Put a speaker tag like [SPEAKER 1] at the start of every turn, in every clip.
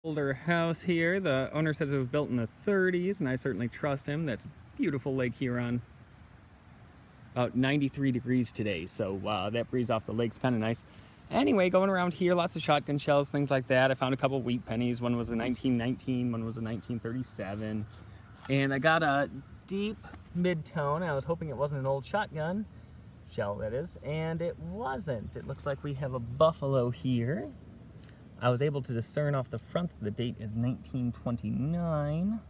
[SPEAKER 1] Older house here. The owner says it was built in the 30s, and I certainly trust him. That's beautiful Lake Huron. About 93 degrees today, so that breeze off the lake's kind of nice. Anyway, going around here, lots of shotgun shells, things like that. I found a couple wheat pennies. One was a 1919, one was a 1937. And I got a deep mid-tone. I was hoping it wasn't an old shotgun shell, that is, and it wasn't. It looks like we have a buffalo here. I was able to discern off the front that the date is 1929.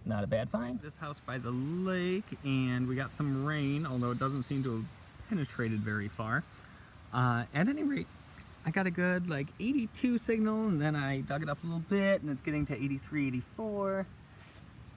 [SPEAKER 1] Not a bad find. This house by the lake, and we got some rain, although it doesn't seem to have penetrated very far. At any rate, I got a good like 82 signal, and then I dug it up a little bit, and it's getting to 83, 84.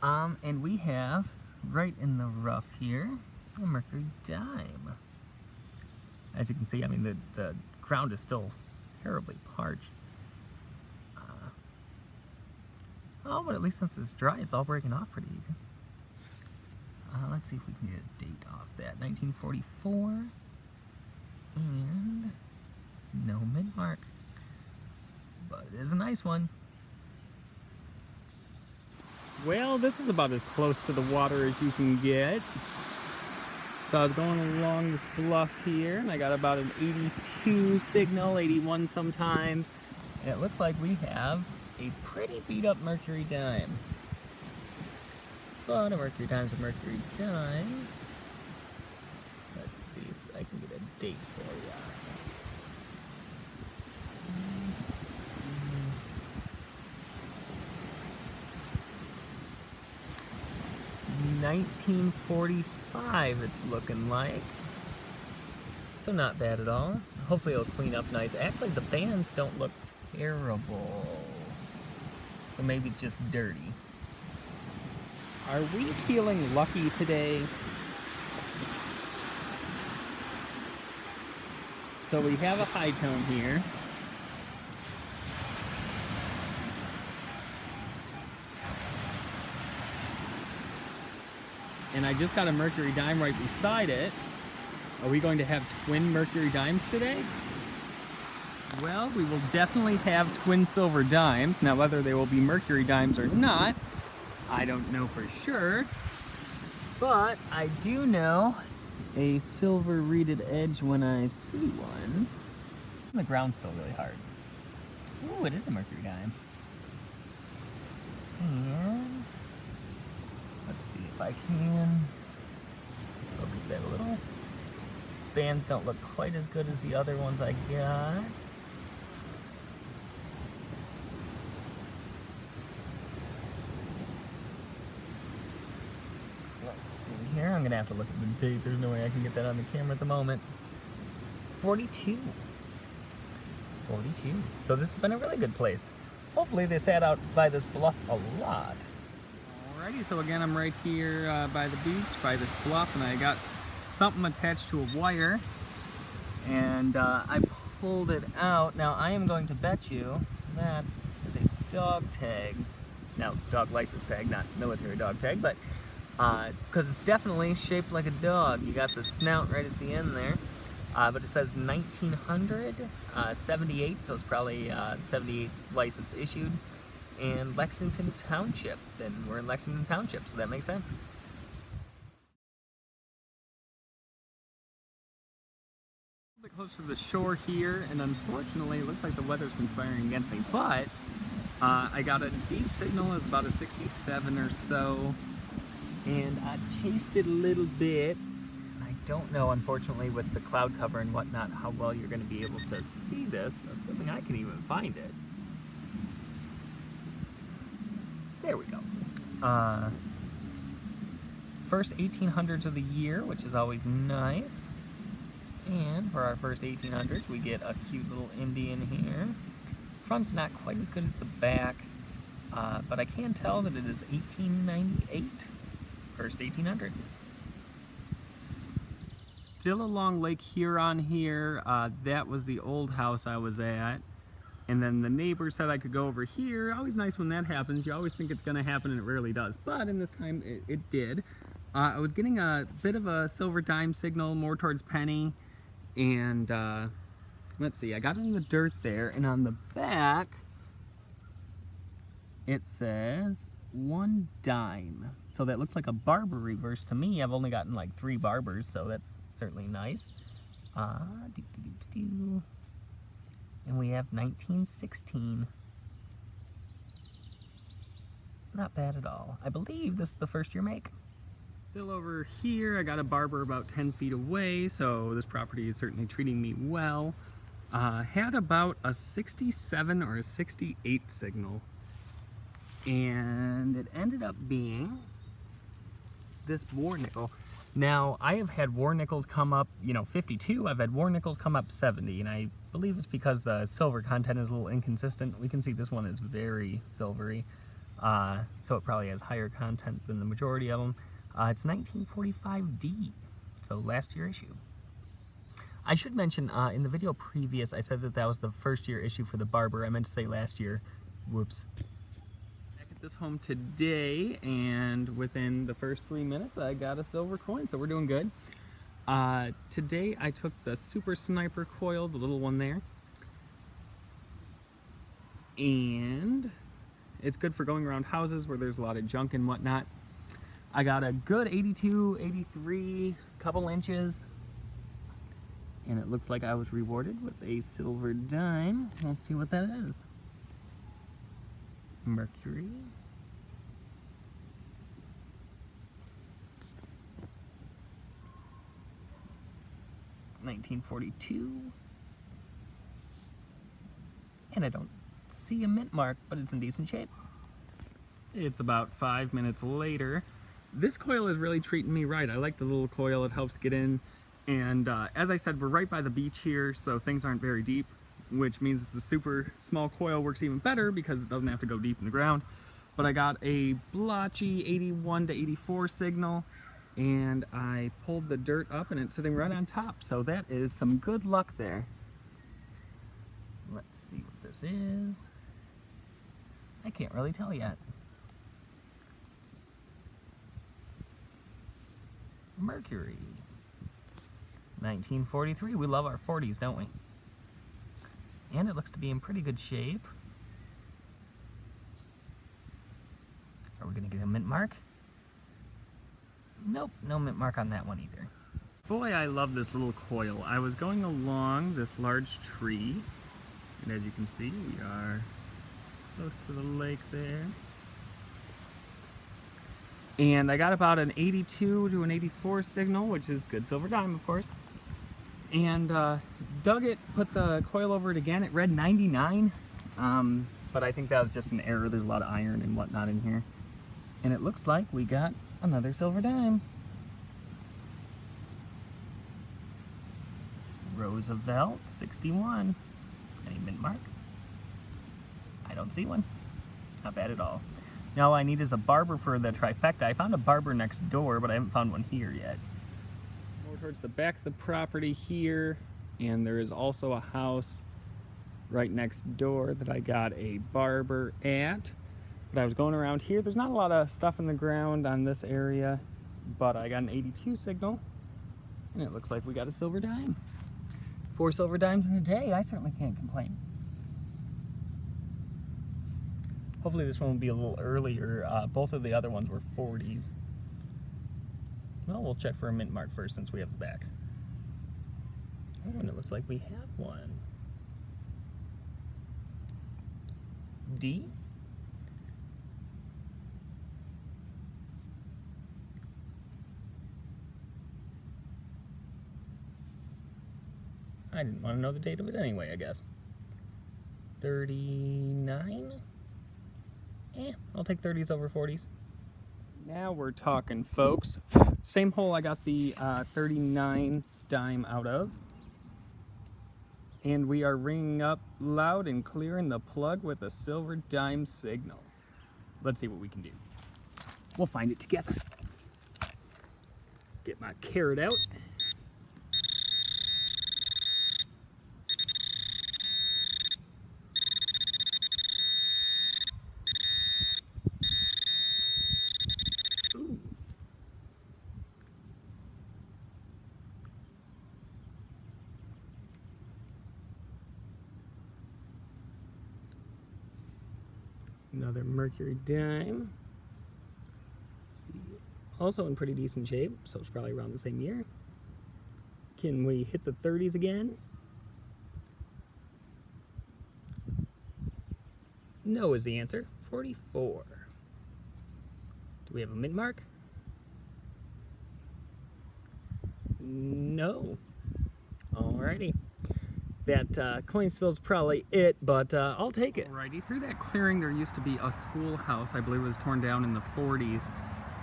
[SPEAKER 1] And we have, right in the rough here, a mercury dime. As you can see, I mean, the ground is still terribly parched. Oh, but at least since it's dry, it's all breaking off pretty easy. Let's see if we can get a date off that. 1944. And no mid-mark. But it is a nice one. Well, this is about as close to the water as you can get. So I was going along this bluff here, and I got about an 82 signal, 81 sometimes. And it looks like we have a pretty beat up mercury dime. But a mercury dime's a mercury dime. Let's see if I can get a date for you. 1945 it's looking like. So not bad at all. Hopefully it'll clean up nice. Actually the bands don't look terrible. So maybe it's just dirty. Are we feeling lucky today? So we have a high tone here. And I just got a mercury dime right beside it. Are we going to have twin mercury dimes today? Well, we will definitely have twin silver dimes. Now, whether they will be mercury dimes or not, I don't know for sure. But I do know a silver reeded edge when I see one. The ground's still really hard. Ooh, it is a mercury dime. And let's see if I can focus that a little. Bands don't look quite as good as the other ones I got. Let's see here. I'm gonna have to look at the date. There's no way I can get that on the camera at the moment. 42. 42. So this has been a really good place. Hopefully they sat out by this bluff a lot. Alrighty, so again I'm right here by the beach, by this bluff, and I got something attached to a wire, and I pulled it out. Now I am going to bet you that is a dog tag. Now, dog license tag, not military dog tag, but because it's definitely shaped like a dog. You got the snout right at the end there, but it says 1900, 78, so it's probably 78 license issued, and Lexington Township. And we're in Lexington Township, so that makes sense. A bit closer to the shore here, and unfortunately it looks like the weather's conspiring against me, but I got a deep signal. It's about a 67 or so, and I chased it a little bit. I don't know, unfortunately, with the cloud cover and whatnot, how well you're going to be able to see this, assuming I can even find it. There we go. First 1800s of the year, which is always nice. And for our first 1800s, we get a cute little Indian here. Front's not quite as good as the back, but I can tell that it is 1898. First 1800s. Still along Lake Huron here. That was the old house I was at. And then the neighbor said I could go over here. Always nice when that happens. You always think it's going to happen, and it rarely does. But in this time, it did. I was getting a bit of a silver dime signal, more towards penny. And let's see, I got it in the dirt there. And on the back, it says 1 dime. So that looks like a barber reverse to me. I've only gotten like 3 barbers, so that's certainly nice. And we have 1916. Not bad at all. I believe this is the first year make. Still over here, I got a barber about 10 feet away, so this property is certainly treating me well. Had about a 67 or a 68 signal, and it ended up being this war nickel. Now, I have had war nickels come up, 52. I've had war nickels come up 70, and I believe it's because the silver content is a little inconsistent. We can see this one is very silvery, so it probably has higher content than the majority of them. It's 1945D, so last year issue. I should mention, in the video previous, I said that that was the first year issue for the barber. I meant to say last year. Whoops. Back at this home today, and within the first 3 minutes, I got a silver coin, so we're doing good. Today, I took the Super Sniper coil, the little one there, and it's good for going around houses where there's a lot of junk and whatnot. I got a good 82, 83, couple inches. And it looks like I was rewarded with a silver dime. We'll see what that is. Mercury. $1942. And I don't see a mint mark, but it's in decent shape. It's about 5 minutes later. This coil is really treating me right. I like the little coil, it helps get in. And as I said, we're right by the beach here, so things aren't very deep, which means that the super small coil works even better because it doesn't have to go deep in the ground. But I got a blotchy 81 to 84 signal, and I pulled the dirt up and it's sitting right on top. So that is some good luck there. Let's see what this is. I can't really tell yet. Mercury. 1943. We love our 40s, don't we? And it looks to be in pretty good shape. Are we going to get a mint mark? Nope, no mint mark on that one either. Boy, I love this little coil. I was going along this large tree, and as you can see, we are close to the lake there. And I got about an 82 to an 84 signal, which is good silver dime, of course. And dug it, put the coil over it again. It read 99, but I think that was just an error. There's a lot of iron and whatnot in here. And it looks like we got another silver dime. Roosevelt, 61. Any mint mark? I don't see one. Not bad at all. Now all I need is a barber for the trifecta. I found a barber next door, but I haven't found one here yet. More towards the back of the property here, and there is also a house right next door that I got a barber at. But I was going around here. There's not a lot of stuff in the ground on this area, but I got an 82 signal, and it looks like we got a silver dime. 4 silver dimes in a day. I certainly can't complain. Hopefully this one will be a little earlier. Both of the other ones were 40s. Well, we'll check for a mint mark first since we have the back. Oh, and it looks like we have one. D. I didn't want to know the date of it anyway, I guess. 39? I'll take 30s over 40s. Now we're talking, folks. Same hole I got the 39 dime out of. And we are ringing up loud and clear in the plug with a silver dime signal. Let's see what we can do. We'll find it together. Get my carrot out. Ooh. Another Mercury dime. Let's see. Also in pretty decent shape, so it's probably around the same year. Can we hit the 30s again? No is the answer. 44. Do we have a mint mark? No. Alrighty. That coin spill's probably it, but I'll take it. Alrighty, through that clearing there used to be a schoolhouse. I believe it was torn down in the 40s.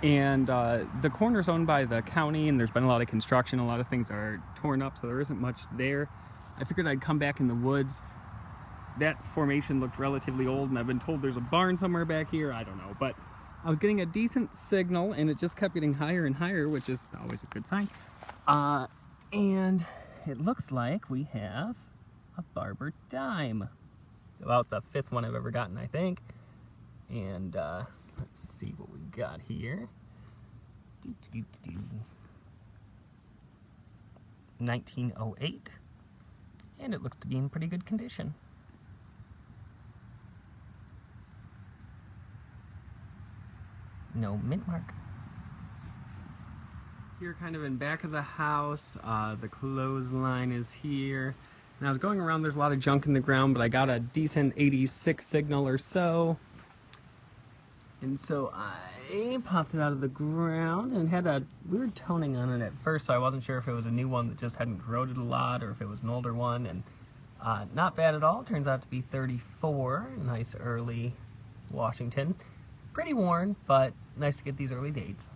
[SPEAKER 1] And the corner's owned by the county, and there's been a lot of construction. A lot of things are torn up, so there isn't much there. I figured I'd come back in the woods. That formation looked relatively old, and I've been told there's a barn somewhere back here. I don't know, but I was getting a decent signal, and it just kept getting higher and higher, which is always a good sign. And it looks like we have a barber dime. About the 5th one I've ever gotten, I think. And let's see what we got here. 1908. And it looks to be in pretty good condition. No mint mark. Here, kind of in back of the house, the clothesline is here. And I was going around, there's a lot of junk in the ground, but I got a decent 86 signal or so. And so I popped it out of the ground, and it had a weird toning on it at first, so I wasn't sure if it was a new one that just hadn't corroded a lot or if it was an older one. And not bad at all. Turns out to be 34. Nice early Washington. Pretty worn, but nice to get these early dates.